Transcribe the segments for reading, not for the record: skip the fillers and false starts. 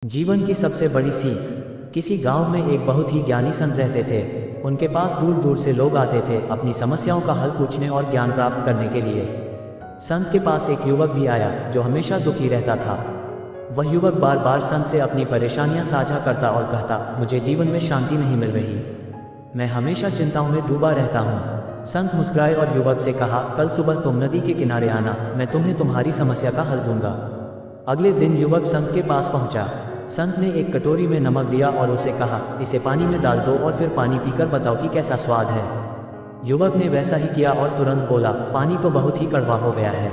जीवन की सबसे बड़ी सीख। किसी गांव में एक बहुत ही ज्ञानी संत रहते थे। उनके पास दूर दूर से लोग आते थे अपनी समस्याओं का हल पूछने और ज्ञान प्राप्त करने के लिए। संत के पास एक युवक भी आया जो हमेशा दुखी रहता था। वह युवक बार बार संत से अपनी परेशानियां साझा करता और कहता, मुझे जीवन में शांति नहीं मिल रही, मैं हमेशा चिंताओं में डूबा रहता हूँ। संत मुस्कुराए और युवक से कहा, कल सुबह तुम नदी के किनारे आना, मैं तुम्हें तुम्हारी समस्या का हल दूंगा। अगले दिन युवक संत के पास पहुंचा। संत ने एक कटोरी में नमक दिया और उसे कहा, इसे पानी में डाल दो और फिर पानी पीकर बताओ कि कैसा स्वाद है। युवक ने वैसा ही किया और तुरंत बोला, पानी तो बहुत ही कड़वा हो गया है।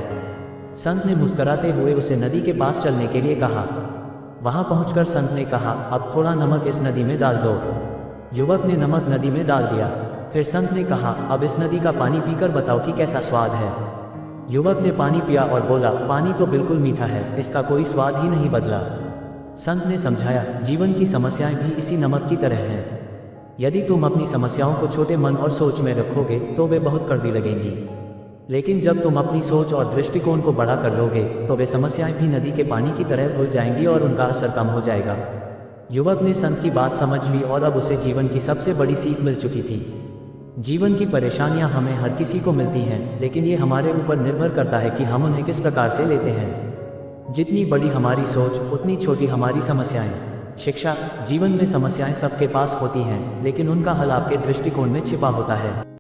संत ने मुस्कुराते हुए उसे नदी के पास चलने के लिए कहा। वहां पहुंचकर संत ने कहा, अब थोड़ा नमक इस नदी में डाल दो। युवक ने नमक नदी में डाल दिया। फिर संत ने कहा, अब इस नदी का पानी पीकर बताओ कि कैसा स्वाद है। युवक ने पानी पिया और बोला, पानी तो बिल्कुल मीठा है, इसका कोई स्वाद ही नहीं बदला। संत ने समझाया, जीवन की समस्याएं भी इसी नमक की तरह हैं। यदि तुम अपनी समस्याओं को छोटे मन और सोच में रखोगे तो वे बहुत कड़वी लगेंगी, लेकिन जब तुम अपनी सोच और दृष्टिकोण को बड़ा कर लोगे तो वे समस्याएं भी नदी के पानी की तरह घुल जाएंगी और उनका असर कम हो जाएगा। युवक ने संत की बात समझ ली और अब उसे जीवन की सबसे बड़ी सीख मिल चुकी थी। जीवन की परेशानियां हमें हर किसी को मिलती हैं, लेकिन ये हमारे ऊपर निर्भर करता है कि हम उन्हें किस प्रकार से लेते हैं। जितनी बड़ी हमारी सोच उतनी छोटी हमारी समस्याएं। शिक्षा। जीवन में समस्याएं सबके पास होती हैं, लेकिन उनका हल आपके दृष्टिकोण में छिपा होता है।